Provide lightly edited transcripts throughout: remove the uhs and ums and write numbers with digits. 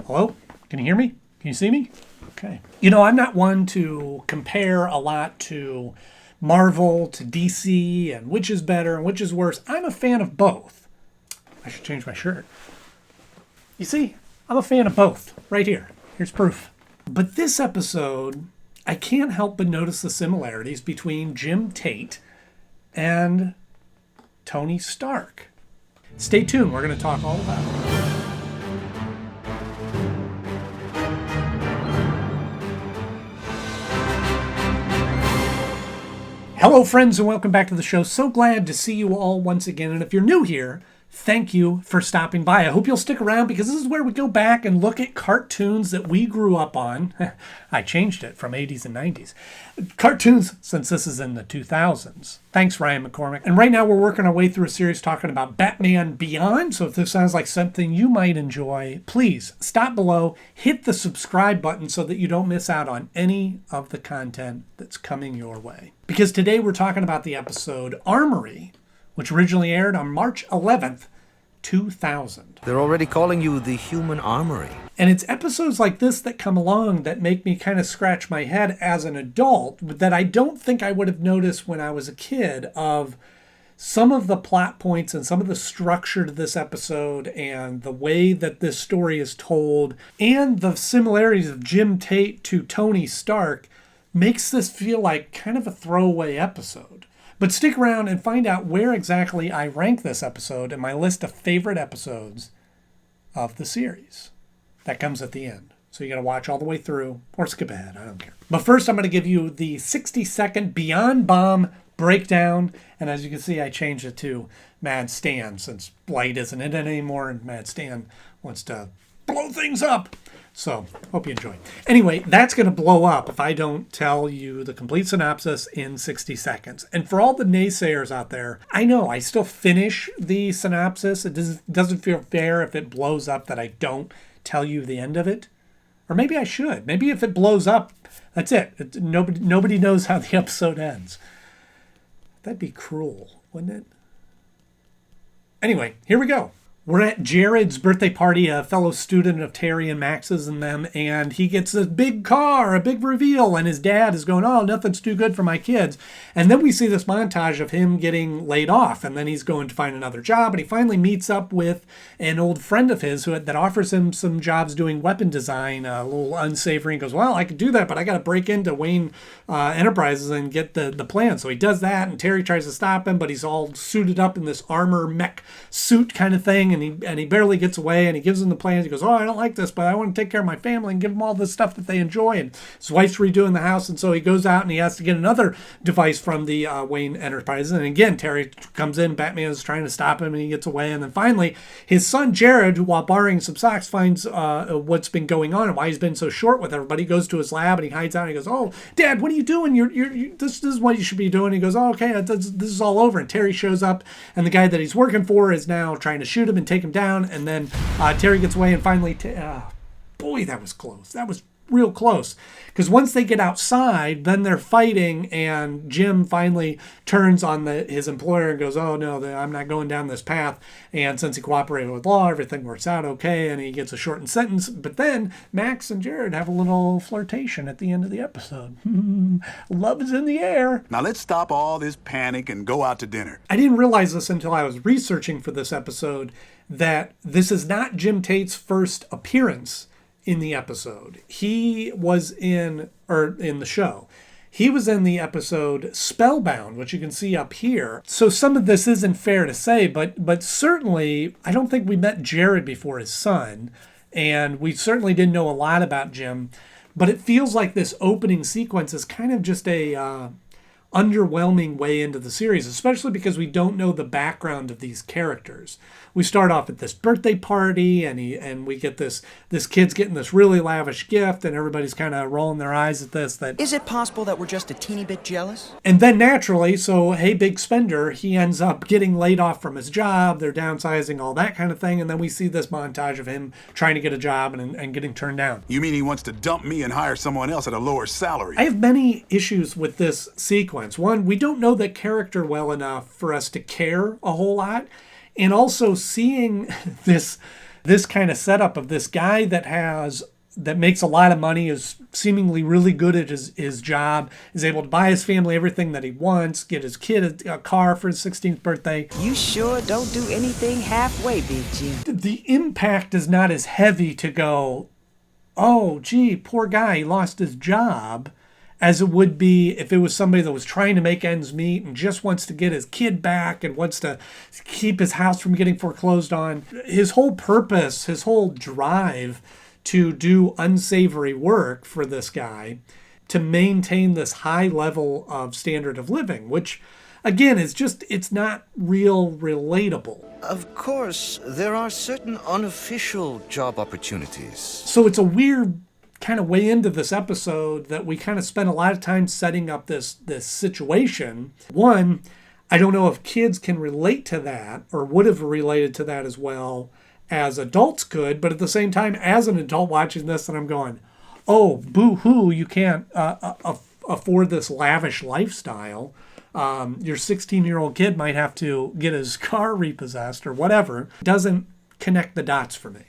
Hello? Can you hear me? Can you see me? Okay. You know, I'm not one to compare a lot to Marvel, to DC, and which is better and which is worse. I'm a fan of both. I should change my shirt. You see, I'm a fan of both. Right here. Here's proof. But this episode, I can't help but notice the similarities between Jim Tate and Tony Stark. Stay tuned. We're going to talk all about it. Hello, friends, and welcome back to the show. So glad to see you all once again. And if you're new here, thank you for stopping by. I hope you'll stick around because this is where we go back and look at cartoons that we grew up on. I changed it from 80s and 90s. Cartoons, since this is in the 2000s. Thanks, Ryan McCormick. And right now we're working our way through a series talking about Batman Beyond. So if this sounds like something you might enjoy, please stop below, hit the subscribe button so that you don't miss out on any of the content that's coming your way. Because today we're talking about the episode Armory, which originally aired on March 11th, 2000. They're already calling you the Human Armory. And it's episodes like this that come along that make me kind of scratch my head as an adult that I don't think I would have noticed when I was a kid, of some of the plot points and some of the structure to this episode and the way that this story is told and the similarities of Jim Tate to Tony Stark makes this feel like kind of a throwaway episode. But stick around and find out where exactly I rank this episode in my list of favorite episodes of the series. That comes at the end. So you got to watch all the way through or skip ahead. I don't care. But first I'm going to give you the 60-second Beyond Bomb breakdown. And as you can see, I changed it to Mad Stan since Blight isn't in it anymore and Mad Stan wants to blow things up. So, hope you enjoy. Anyway, that's going to blow up if I don't tell you the complete synopsis in 60 seconds. And for all the naysayers out there, I know I still finish the synopsis. It doesn't feel fair if it blows up that I don't tell you the end of it. Or maybe I should. Maybe if it blows up, that's it. Nobody knows how the episode ends. That'd be cruel, wouldn't it? Anyway, here we go. We're at Jared's birthday party, a fellow student of Terry and Max's and them, and he gets this big car, a big reveal, and his dad is going, oh, nothing's too good for my kids. And then we see this montage of him getting laid off, and then he's going to find another job, and he finally meets up with an old friend of his that offers him some jobs doing weapon design, a little unsavory, and goes, well, I could do that, but I got to break into Wayne Enterprises and get the plan. So he does that, and Terry tries to stop him, but he's all suited up in this armor mech suit kind of thing, and he barely gets away, and he gives them the plans. He goes, oh, I don't like this, but I want to take care of my family and give them all this stuff that they enjoy. And his wife's redoing the house, and so he goes out and he has to get another device from the Wayne Enterprises. And again, Terry comes in, Batman is trying to stop him, and he gets away. And then finally, his son Jared, who, while borrowing some socks, finds what's been going on and why he's been so short with everybody. He goes to his lab and he hides out and he goes, oh, Dad, what are you doing? This is what you should be doing. He goes, oh, okay, this is all over. And Terry shows up, and the guy that he's working for is now trying to shoot him and take him down. And then Terry gets away, and finally, boy, that was close. That was real close. Because once they get outside, then they're fighting, and Jim finally turns on his employer and goes, oh, no, I'm not going down this path. And since he cooperated with law, everything works out okay, and he gets a shortened sentence. But then Max and Jared have a little flirtation at the end of the episode. Love is in the air. Now let's stop all this panic and go out to dinner. I didn't realize this until I was researching for this episode, that this is not Jim Tate's first appearance in the episode. He was in the show. He was in the episode Spellbound, which you can see up here. So some of this isn't fair to say, but certainly I don't think we met Jared before his son, and we certainly didn't know a lot about Jim. But it feels like this opening sequence is kind of just a underwhelming way into the series, especially because we don't know the background of these characters. We start off at this birthday party, and we get this kid's getting this really lavish gift, and everybody's kind of rolling their eyes at this. Is it possible that we're just a teeny bit jealous? And then naturally, so hey, big spender, he ends up getting laid off from his job. They're downsizing, all that kind of thing, and then we see this montage of him trying to get a job and getting turned down. You mean he wants to dump me and hire someone else at a lower salary? I have many issues with this sequence. One, we don't know the character well enough for us to care a whole lot. And also seeing this this kind of setup of this guy that makes a lot of money, is seemingly really good at his job, is able to buy his family everything that he wants, get his kid a car for his 16th birthday. You sure don't do anything halfway, Big Jim. The impact is not as heavy to go, oh, gee, poor guy, he lost his job, as it would be if it was somebody that was trying to make ends meet and just wants to get his kid back and wants to keep his house from getting foreclosed on. His whole purpose, his whole drive to do unsavory work for this guy to maintain this high level of standard of living, which again is just, it's not real relatable. Of course, there are certain unofficial job opportunities. So it's a weird kind of way into this episode that we kind of spent a lot of time setting up this situation. One, I don't know if kids can relate to that or would have related to that as well as adults could, but at the same time, as an adult watching this, and I'm going, oh, boo-hoo, you can't afford this lavish lifestyle. Your 16-year-old kid might have to get his car repossessed or whatever. Doesn't connect the dots for me.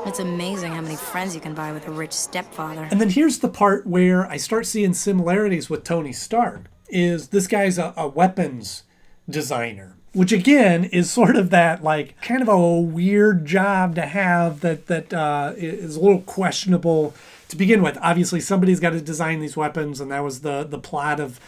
It's amazing how many friends you can buy with a rich stepfather. And then here's the part where I start seeing similarities with Tony Stark, is this guy's a weapons designer, which again is sort of that like kind of a weird job to have that is a little questionable to begin with. Obviously, somebody's got to design these weapons, and that was the plot of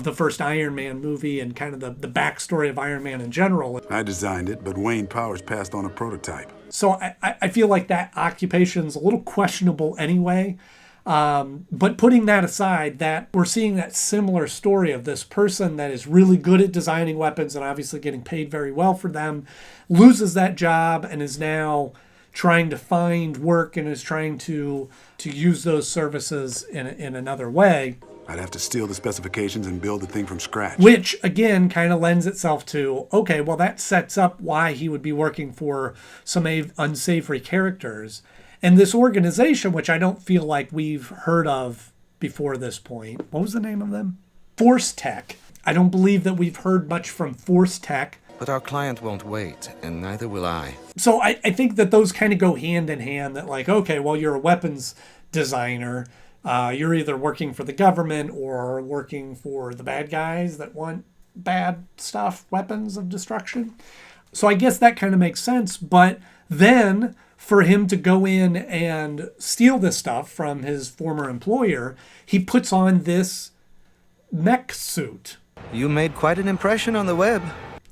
the first Iron Man movie and kind of the backstory of Iron Man in general. I designed it, but Wayne Powers passed on a prototype. So I feel like that occupation's a little questionable anyway. But putting that aside, that we're seeing that similar story of this person that is really good at designing weapons and obviously getting paid very well for them, loses that job and is now trying to find work and is trying to use those services in another way. I'd have to steal the specifications and build the thing from scratch. Which, again, kind of lends itself to, okay, well, that sets up why he would be working for some unsavory characters. And this organization, which I don't feel like we've heard of before this point. What was the name of them? Force Tech. I don't believe that we've heard much from Force Tech. But our client won't wait, and neither will I. So I think that those kind of go hand in hand, that like, okay, well, you're a weapons designer. You're either working for the government or working for the bad guys that want bad stuff, weapons of destruction. So I guess that kind of makes sense. But then for him to go in and steal this stuff from his former employer, he puts on this mech suit. You made quite an impression on the web.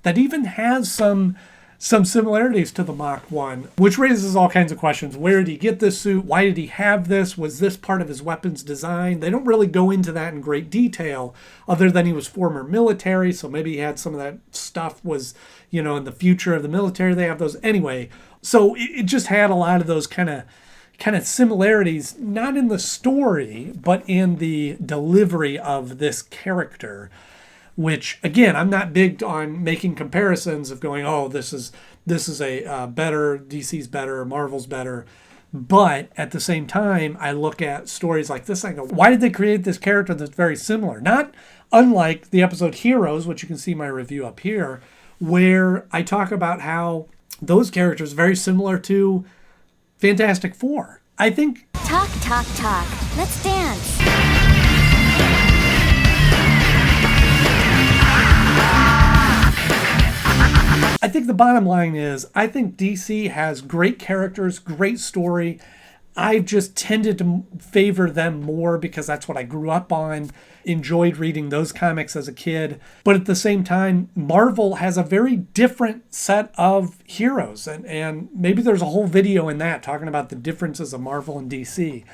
That even has some similarities to the Mach 1, which raises all kinds of questions. Where did he get this suit? Why did he have this? Was this part of his weapons design? They don't really go into that in great detail, other than he was former military, so maybe he had some of that stuff was, in the future of the military, they have those. Anyway, so it just had a lot of those kind of similarities, not in the story, but in the delivery of this character. Which, again, I'm not big on making comparisons of going, oh, this is a better, DC's better, Marvel's better. But at the same time, I look at stories like this and I go, why did they create this character that's very similar? Not unlike the episode Heroes, which you can see my review up here, where I talk about how those characters are very similar to Fantastic Four. I think... Talk. Let's dance. I think the bottom line is, I think DC has great characters, great story. I've just tended to favor them more because that's what I grew up on, enjoyed reading those comics as a kid. But at the same time, Marvel has a very different set of heroes. And maybe there's a whole video in that talking about the differences of Marvel and DC.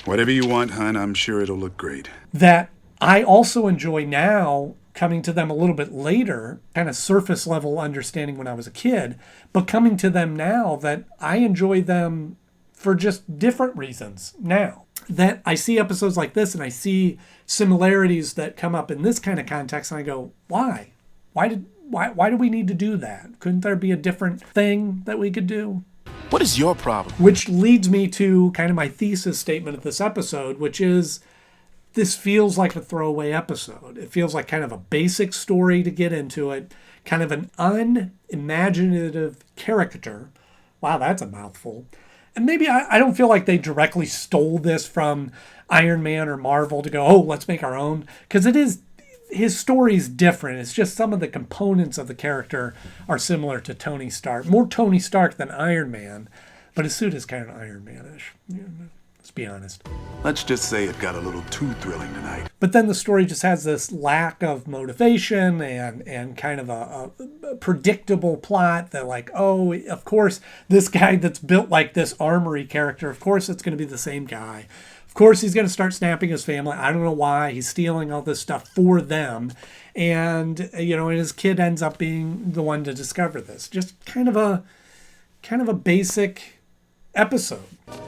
Whatever you want, hon, I'm sure it'll look great. That I also enjoy now, coming to them a little bit later, kind of surface level understanding when I was a kid, but coming to them now that I enjoy them for just different reasons now. That I see episodes like this and I see similarities that come up in this kind of context and I go, why? Why do we need to do that? Couldn't there be a different thing that we could do? What is your problem? Which leads me to kind of my thesis statement of this episode, which is, this feels like a throwaway episode. It feels like kind of a basic story to get into it, kind of an unimaginative character Wow, that's a mouthful. And maybe I don't feel like they directly stole this from Iron Man or Marvel to go, oh, let's make our own. Because it is, his story's different. It's just some of the components of the character are similar to Tony Stark. More Tony Stark than Iron Man, but his suit is kind of Iron Man-ish. Let's be honest. Let's just say it got a little too thrilling tonight. But then the story just has this lack of motivation and kind of a predictable plot that like, oh, of course, this guy that's built like this Armory character, of course it's going to be the same guy. Of course he's going to start snapping his family. I don't know why. He's stealing all this stuff for them. And, and his kid ends up being the one to discover this. Just kind of a basic episode.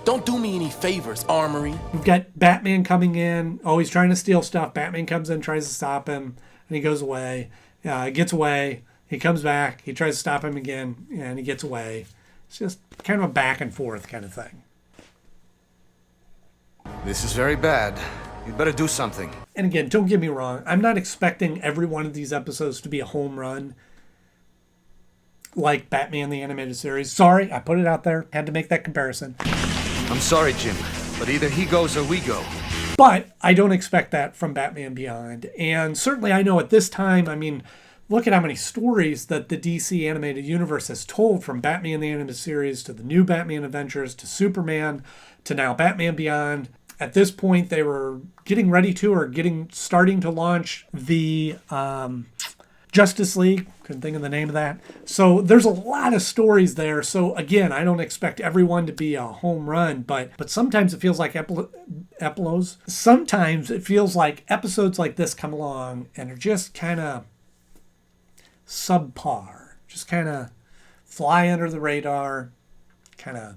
Don't do me any favors, Armory. We've got Batman coming in. Oh, he's trying to steal stuff. Batman comes in, tries to stop him, and he goes away. Gets away. He comes back. He tries to stop him again, and he gets away. It's just kind of a back and forth kind of thing. This is very bad. You'd better do something. And again, don't get me wrong. I'm not expecting every one of these episodes to be a home run like Batman the Animated Series. Sorry, I put it out there. Had to make that comparison. I'm sorry, Jim, but either he goes or we go. But I don't expect that from Batman Beyond. And certainly I know at this time, I mean, look at how many stories that the DC Animated Universe has told, from Batman the Animated Series to the new Batman Adventures to Superman to now Batman Beyond. At this point, they were getting ready to or starting to launch the Justice League. Couldn't think of the name of that. So there's a lot of stories there. So again, I don't expect everyone to be a home run, but sometimes it feels like epilogues. Sometimes it feels like episodes like this come along and are just kind of subpar. Just kind of fly under the radar. Kind of.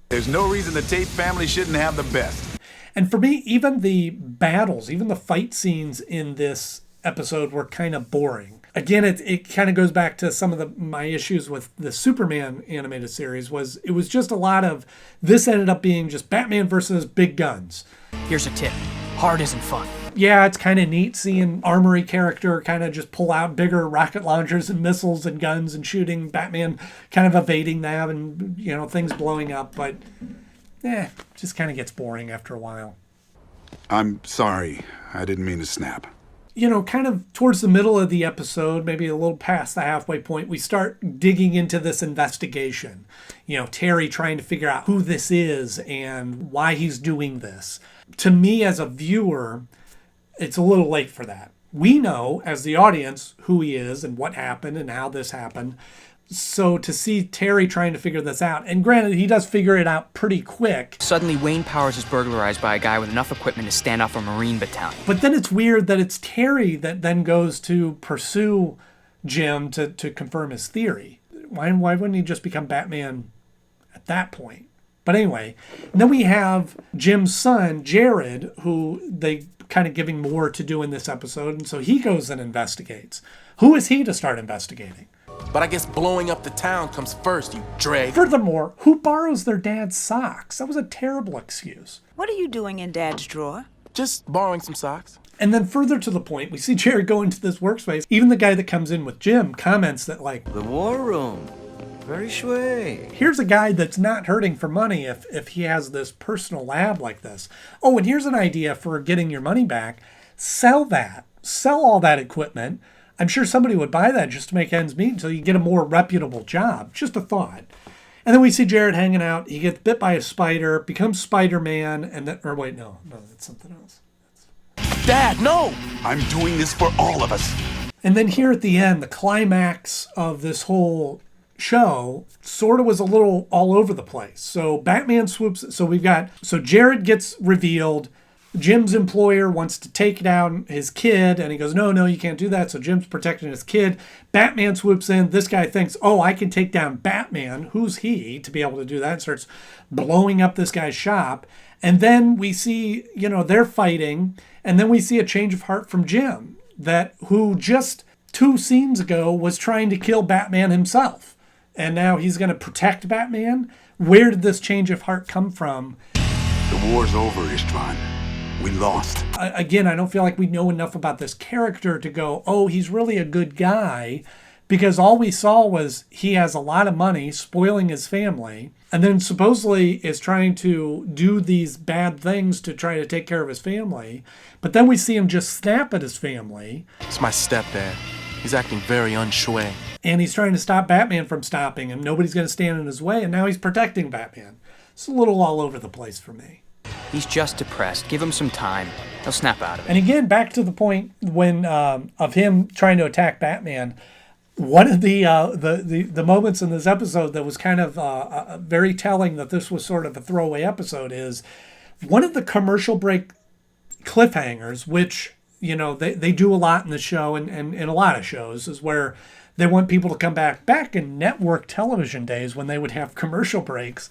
There's no reason the Tate family shouldn't have the best. And for me, even the battles, even the fight scenes in this episode were kind of boring. Again, it kind of goes back to some of my issues with the Superman animated series. It was just a lot of, this ended up being just Batman versus big guns. Here's a tip. Hard isn't fun. Yeah, it's kind of neat seeing Armory character kind of just pull out bigger rocket launchers and missiles and guns and shooting, Batman kind of evading that and, things blowing up. But, just kind of gets boring after a while. I'm sorry. I didn't mean to snap. Kind of towards the middle of the episode, maybe a little past the halfway point, we start digging into this investigation. Terry trying to figure out who this is and why he's doing this. To me, as a viewer, it's a little late for that. We know, as the audience, who he is and what happened and how this happened. So to see Terry trying to figure this out, and granted, he does figure it out pretty quick. Suddenly, Wayne Powers is burglarized by a guy with enough equipment to stand off a Marine battalion. But then it's weird that it's Terry that then goes to pursue Jim to confirm his theory. Why wouldn't he just become Batman at that point? But anyway, and then we have Jim's son, Jared, who they kind of giving more to do in this episode, and so he goes and investigates. Who is he to start investigating? But I guess blowing up the town comes first, you dreg. Furthermore, who borrows their dad's socks? That was a terrible excuse. What are you doing in Dad's drawer? Just borrowing some socks. And then further to the point, we see Jared go into this workspace. Even the guy that comes in with Jim comments that, like, The war room. Very shui. Here's a guy that's not hurting for money if he has this personal lab like this. Oh, and here's an idea for getting your money back. Sell that. Sell all that equipment. I'm sure somebody would buy that just to make ends meet so you get a more reputable job. Just a thought. And then we see Jared hanging out. He gets bit by a spider, becomes Spider-Man, and then, or wait, no, that's something else. Dad, no! I'm doing this for all of us. And then here at the end, the climax of this whole show sort of was a little all over the place. So Batman swoops. So Jared gets revealed. Jim's employer wants to take down his kid, and he goes, no, you can't do that. So Jim's protecting his kid. Batman swoops in. This guy thinks, oh, I can take down Batman. Who's he to be able to do that? And starts blowing up this guy's shop. And then we see, they're fighting. And then we see a change of heart from Jim, who just 2 scenes ago was trying to kill Batman himself. And now he's going to protect Batman. Where did this change of heart come from? The war's over, Istvan. We lost. Again, I don't feel like we know enough about this character to go, oh, he's really a good guy. because all we saw was he has a lot of money, spoiling his family, and then supposedly is trying to do these bad things to try to take care of his family. But then we see him just snap at his family. It's my stepdad. He's acting very unsure. And he's trying to stop Batman from stopping him. Nobody's going to stand in his way, and now he's protecting Batman. It's a little all over the place for me. He's just depressed. Give him some time. He'll snap out of it. And again, back to the point when of him trying to attack Batman. One of the moments in this episode that was kind of very telling that this was sort of a throwaway episode is one of the commercial break cliffhangers, which, you know, they do a lot in the show and in a lot of shows, is where they want people to come back in network television days when they would have commercial breaks.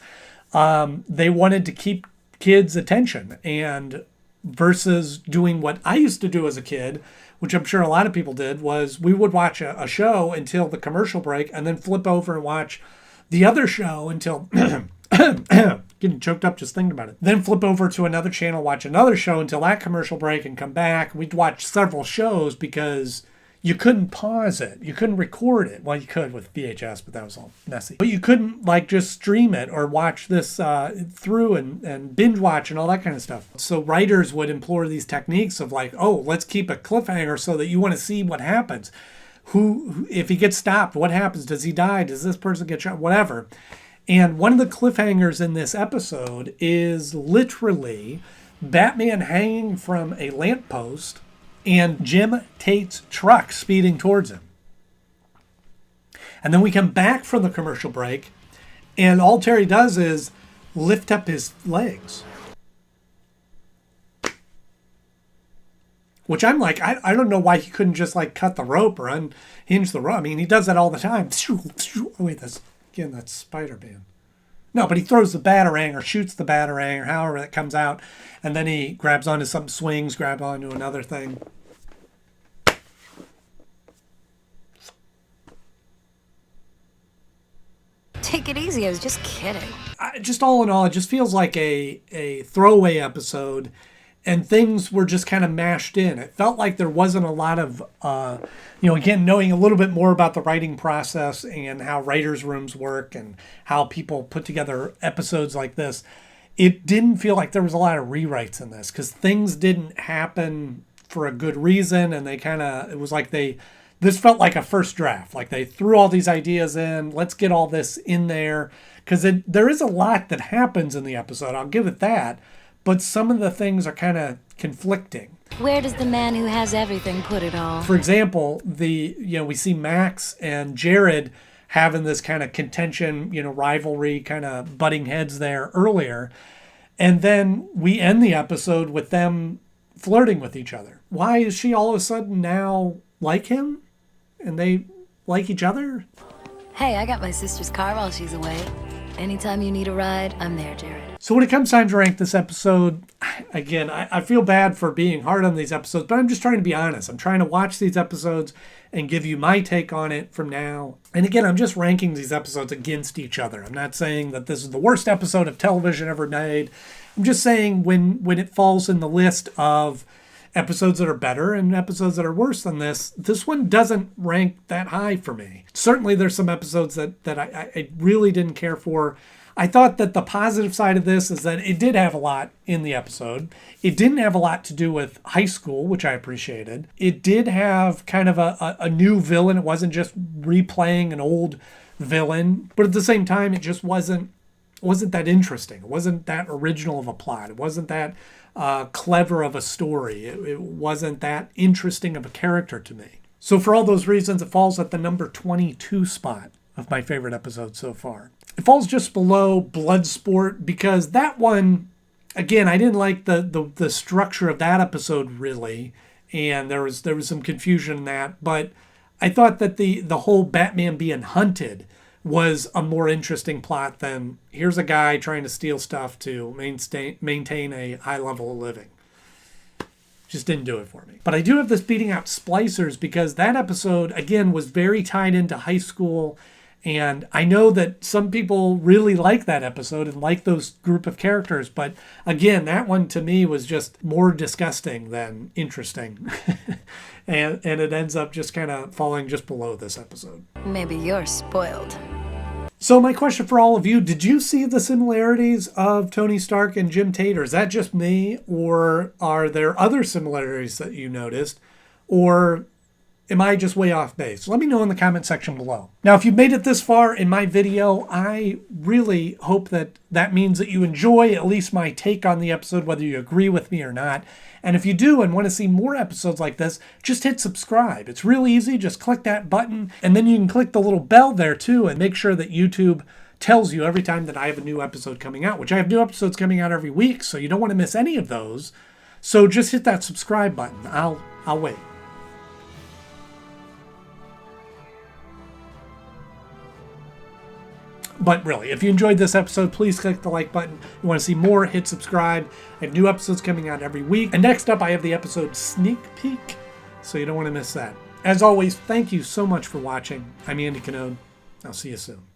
They wanted to keep kids' attention, and versus doing what I used to do as a kid, which I'm sure a lot of people did, was we would watch a show until the commercial break and then flip over and watch the other show until getting choked up just thinking about it. Then flip over to another channel, watch another show until that commercial break and come back. We'd watch several shows because you couldn't pause it. You couldn't record it. Well, you could with VHS, but that was all messy. But you couldn't like just stream it or watch this through and binge watch and all that kind of stuff. So writers would employ these techniques of like, oh, let's keep a cliffhanger so that you want to see what happens. Who, if he gets stopped, what happens? Does he die? Does this person get shot? Whatever. And one of the cliffhangers in this episode is literally Batman hanging from a lamppost and Jim Tate's truck speeding towards him. And then we come back from the commercial break, and all Terry does is lift up his legs. Which I'm like, I don't know why he couldn't just like cut the rope or unhinge the rope. I mean, he does that all the time. Oh, wait, that's Spider-Man. No, but he throws the Batarang or shoots the Batarang or however it comes out, and then he grabs onto some swings, grabs onto another thing. Take it easy, I was just kidding. Just all in all, it just feels like a throwaway episode, and things were just kind of mashed in. It felt like there wasn't a lot of, again, knowing a little bit more about the writing process and how writers' rooms work and how people put together episodes like this. It didn't feel like there was a lot of rewrites in this because things didn't happen for a good reason, and it was like this felt like a first draft. Like they threw all these ideas in, let's get all this in there, because there is a lot that happens in the episode, I'll give it that, but some of the things are kind of conflicting. Where does the man who has everything put it all? For example, we see Max and Jared having this kind of contention, rivalry, kind of butting heads there earlier. And then we end the episode with them flirting with each other. Why is she all of a sudden now like him? And they like each other? Hey, I got my sister's car while she's away. Anytime you need a ride, I'm there, Jared. So when it comes time to rank this episode, again, I feel bad for being hard on these episodes, but I'm just trying to be honest. I'm trying to watch these episodes and give you my take on it from now. And again, I'm just ranking these episodes against each other. I'm not saying that this is the worst episode of television ever made. I'm just saying when it falls in the list of episodes that are better and episodes that are worse than this one doesn't rank that high for me. Certainly there's some episodes that I really didn't care for. I thought that the positive side of this is that it did have a lot in the episode. It didn't have a lot to do with high school, which I appreciated. It did have kind of a new villain. It wasn't just replaying an old villain, but at the same time, it just wasn't that interesting. It wasn't that original of a plot. It wasn't that clever of a story. It wasn't that interesting of a character to me. So for all those reasons, it falls at the number 22 spot of my favorite episodes so far. It falls just below Bloodsport because that one, again, I didn't like the structure of that episode really, and there was some confusion in that, but I thought that the whole Batman being hunted was a more interesting plot than here's a guy trying to steal stuff to maintain a high level of living. Just didn't do it for me. But I do have this beating out Splicers because that episode, again, was very tied into high school And I know that some people really like that episode and like those group of characters, but again, that one to me was just more disgusting than interesting. and it ends up just kind of falling just below this episode. Maybe you're spoiled. So my question for all of you, did you see the similarities of Tony Stark and Jim Tate, or is that just me, or are there other similarities that you noticed, or am I just way off base? Let me know in the comment section below. Now, if you've made it this far in my video, I really hope that means that you enjoy at least my take on the episode, whether you agree with me or not. And if you do and want to see more episodes like this, just hit subscribe. It's real easy. Just click that button, and then you can click the little bell there too, and make sure that YouTube tells you every time that I have a new episode coming out, which I have new episodes coming out every week, so you don't want to miss any of those. So just hit that subscribe button. I'll wait. But really, if you enjoyed this episode, please click the like button. You want to see more, hit subscribe. I have new episodes coming out every week. And next up, I have the episode Sneak Peek, so you don't want to miss that. As always, thank you so much for watching. I'm Andy Knode. I'll see you soon.